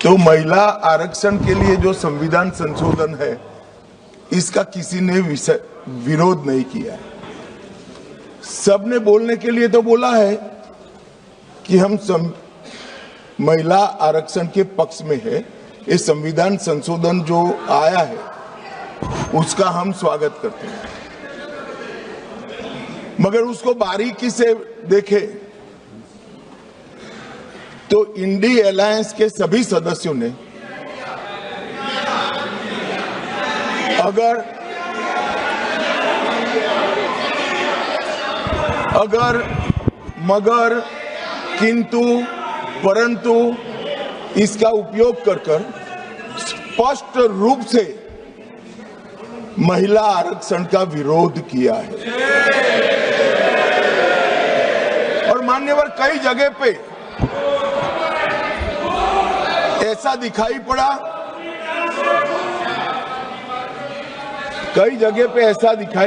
तो महिला आरक्षण के लिए जो संविधान संशोधन है, इसका किसी ने विरोध नहीं किया है। सबने बोलने के लिए तो बोला है कि हम महिला आरक्षण के पक्ष में है। ये संविधान संशोधन जो आया है उसका हम स्वागत करते हैं, मगर उसको बारीकी से देखें तो इंडी अलायंस के सभी सदस्यों ने अगर मगर किंतु परंतु इसका उपयोग कर स्पष्ट रूप से महिला आरक्षण का विरोध किया है। और मान्यवर कई जगह पे ऐसा दिखाई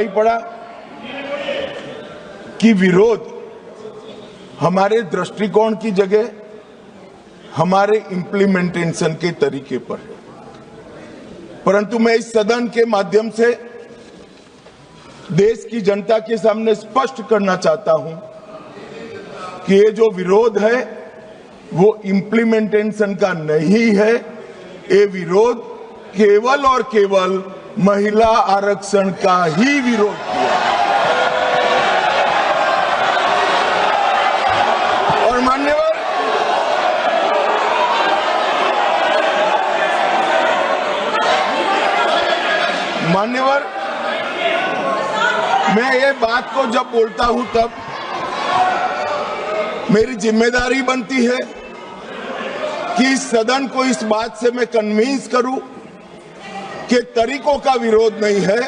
पड़ा, कि विरोध हमारे दृष्टिकोण की जगह हमारे इंप्लीमेंटेशन के तरीके पर है। परंतु मैं इस सदन के माध्यम से देश की जनता के सामने स्पष्ट करना चाहता हूं कि ये जो विरोध है वो इंप्लीमेंटेशन का नहीं है। ये विरोध केवल और केवल महिला आरक्षण का ही विरोध किया। और मान्यवर, मैं ये बात को जब बोलता हूं तब मेरी जिम्मेदारी बनती है कि इस सदन को इस बात से मैं कन्विंस करूं कि तरीकों का विरोध नहीं है,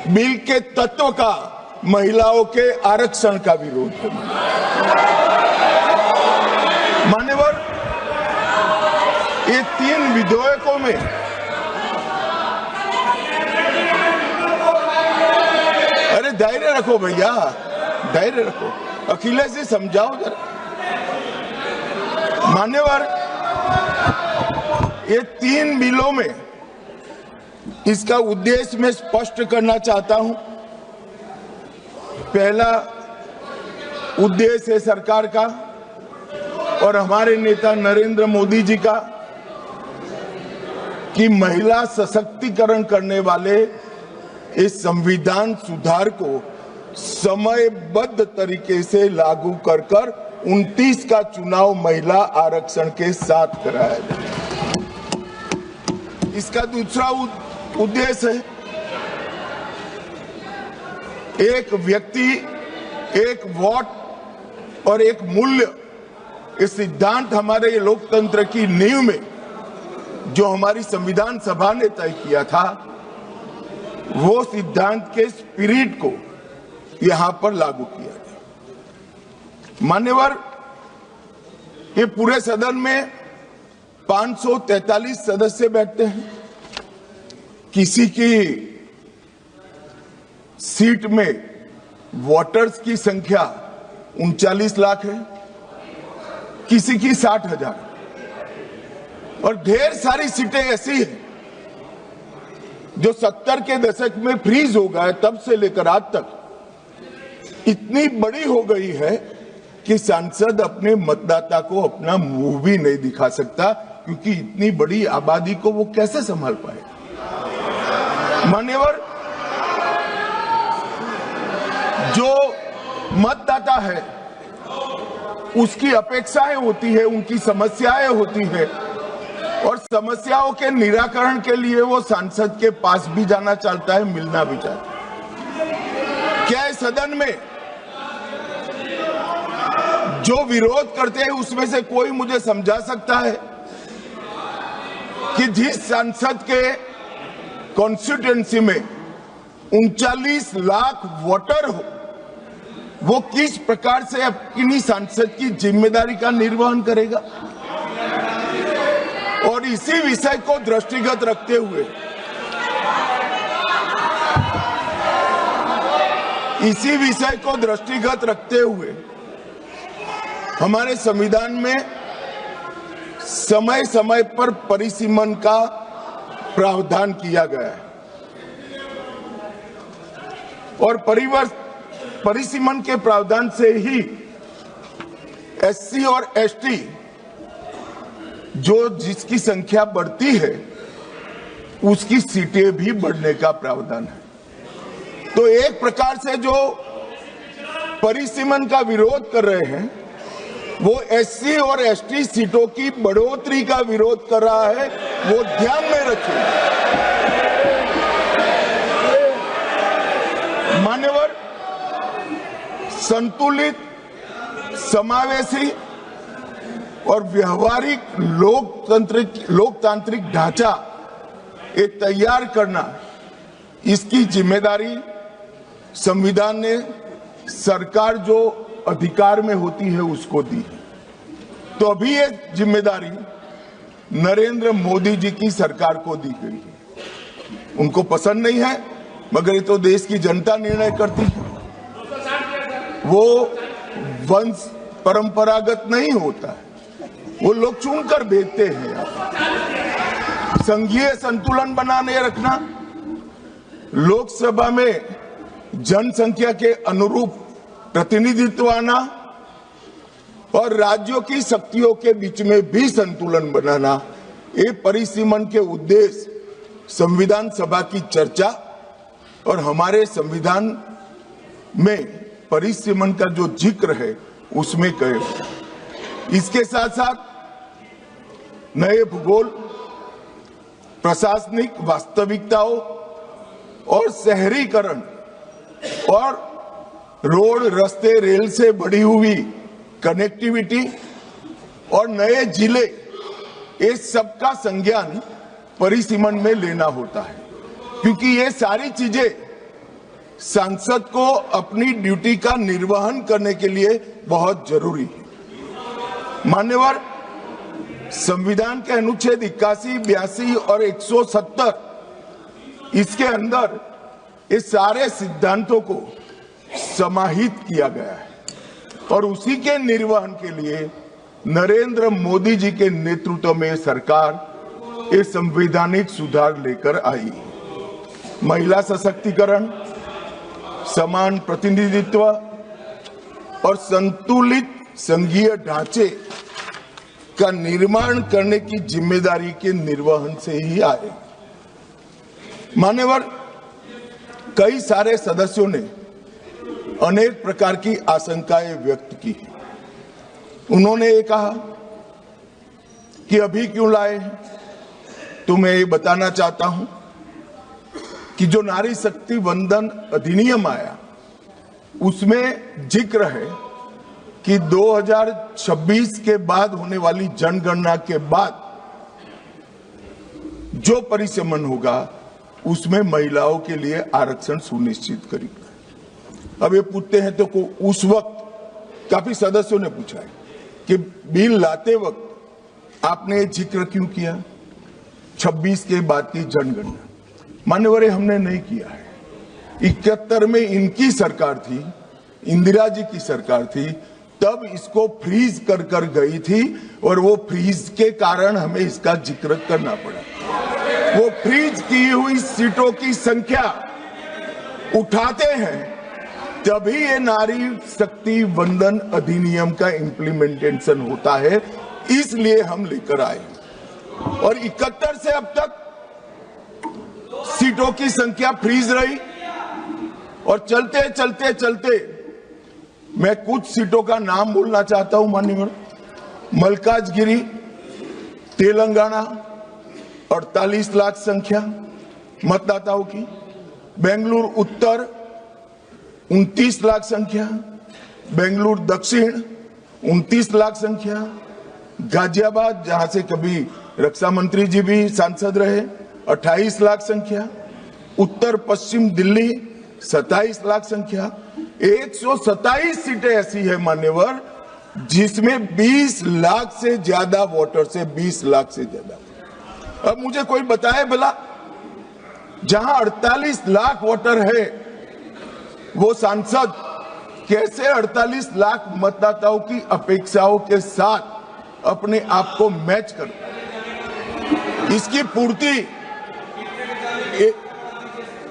बिल के तत्व का, महिलाओं के आरक्षण का विरोध है। मान्यवर, ये 3 विधेयकों में अरे धैर्य रखो भैया, धैर्य रखो, अखिलेश जी समझाओ जरा। मान्यवर, ये 3 बिलों में इसका उद्देश्य मैं स्पष्ट करना चाहता हूं। पहला उद्देश्य है सरकार का और हमारे नेता नरेंद्र मोदी जी का कि महिला सशक्तिकरण करने वाले इस संविधान सुधार को समयबद्ध तरीके से लागू कर 29 का चुनाव महिला आरक्षण के साथ कराया जाए। इसका दूसरा उद्देश्य है एक व्यक्ति एक वोट और एक मूल्य, इस सिद्धांत हमारे लोकतंत्र की नींव में जो हमारी संविधान सभा ने तय किया था, वो सिद्धांत के स्पिरिट को यहां पर लागू किया गया। मान्यवर, ये पूरे सदन में 543 सदस्य बैठते हैं। किसी की सीट में वोटर्स की संख्या 39 लाख है, किसी की 60,000, और ढेर सारी सीटें ऐसी हैं जो 70 के दशक में फ्रीज हो गए, तब से लेकर आज तक इतनी बड़ी हो गई है कि सांसद अपने मतदाता को अपना मुंह भी नहीं दिखा सकता, क्योंकि इतनी बड़ी आबादी को वो कैसे संभाल पाए। मान्यवर, जो मतदाता है उसकी अपेक्षाएं होती है, उनकी समस्याएं होती है, और समस्याओं के निराकरण के लिए वो सांसद के पास भी जाना चाहता है, मिलना भी चाहता है। क्या इस सदन में जो विरोध करते हैं उसमें से कोई मुझे समझा सकता है कि जिस सांसद के कॉन्स्टिट्यूएंसी में 39 लाख वोटर हो, वो किस प्रकार से अपनी सांसद की जिम्मेदारी का निर्वहन करेगा? और इसी विषय को दृष्टिगत रखते हुए हमारे संविधान में समय समय पर परिसीमन का प्रावधान किया गया है और परिसीमन के प्रावधान से ही एससी और एसटी जो जिसकी संख्या बढ़ती है उसकी सीटें भी बढ़ने का प्रावधान है। तो एक प्रकार से जो परिसीमन का विरोध कर रहे हैं वो एससी और एसटी सीटों की बढ़ोतरी का विरोध कर रहा है, वो ध्यान में रखिए। मान्यवर, संतुलित, समावेशी और व्यवहारिक लोकतांत्रिक ढांचा ये तैयार करना, इसकी जिम्मेदारी संविधान ने सरकार जो अधिकार में होती है उसको दी है। तो अभी ये जिम्मेदारी नरेंद्र मोदी जी की सरकार को दी गई है। उनको पसंद नहीं है, मगर ये तो देश की जनता निर्णय करती है। वो वंश परंपरागत नहीं होता है, वो लोग चुनकर भेजते हैं। संघीय संतुलन बनाने रखना, लोकसभा में जनसंख्या के अनुरूप प्रतिनिधित्व आना और राज्यों की शक्तियों के बीच में भी संतुलन बनाना, ये परिसीमन के उद्देश्य संविधान सभा की चर्चा और हमारे संविधान में परिसीमन का जो जिक्र है उसमें कहे। इसके साथ साथ नए भूगोल, प्रशासनिक वास्तविकताओं और शहरीकरण और रोड, रास्ते, रेल से बढ़ी हुई कनेक्टिविटी और नए जिले, ये सबका संज्ञान परिसीमन में लेना होता है, क्योंकि ये सारी चीजें सांसद को अपनी ड्यूटी का निर्वहन करने के लिए बहुत जरूरी है। मान्यवर, संविधान के अनुच्छेद 81, 82 और 170 इसके अंदर ये सारे सिद्धांतों को समाहित किया गया है और उसी के निर्वहन के लिए नरेंद्र मोदी जी के नेतृत्व में सरकार ये संवैधानिक सुधार लेकर आई। महिला सशक्तिकरण, समान प्रतिनिधित्व और संतुलित संघीय ढांचे का निर्माण करने की जिम्मेदारी के निर्वहन से ही आए। मान्यवर, कई सारे सदस्यों ने अनेक प्रकार की आशंकाएं व्यक्त की। उन्होंने ये कहा कि अभी क्यों लाए, तो मैं ये बताना चाहता हूं कि जो नारी शक्ति वंदन अधिनियम आया उसमें जिक्र है कि 2026 के बाद होने वाली जनगणना के बाद जो परिसीमन होगा उसमें महिलाओं के लिए आरक्षण सुनिश्चित करेगा। अब ये पूछते हैं तो उस वक्त काफी सदस्यों ने पूछा है कि बिल लाते वक्त आपने जिक्र क्यों किया 26 के बाद की जनगणना। मान्यवर, हमने नहीं किया है। 71 में इनकी सरकार थी, इंदिरा जी की सरकार थी, तब इसको फ्रीज कर गई थी और वो फ्रीज के कारण हमें इसका जिक्र करना पड़ा। वो फ्रीज की हुई सीटों की संख्या उठाते हैं तभी ये नारी शक्ति वंदन अधिनियम का इम्प्लीमेंटेशन होता है, इसलिए हम लेकर आए। और 71 से अब तक सीटों की संख्या फ्रीज रही और चलते चलते चलते मैं कुछ सीटों का नाम बोलना चाहता हूं। माननीय मल्काजगिरी, तेलंगाना 48 लाख संख्या मतदाताओं की, बेंगलुरु उत्तर 29 लाख संख्या, बेंगलुरु दक्षिण 29 लाख संख्या, गाजियाबाद जहां से कभी रक्षा मंत्री जी भी सांसद रहे 28 लाख संख्या, उत्तर पश्चिम दिल्ली 27 लाख संख्या। 127 सीटें ऐसी है मान्यवर जिसमें 20 लाख से ज्यादा वोटर्स है, 20 लाख से ज्यादा। अब मुझे कोई बताए भला, जहां 48 लाख वोटर है वो सांसद कैसे 48 लाख मतदाताओं की अपेक्षाओं के साथ अपने आप को मैच करो। इसकी पूर्ति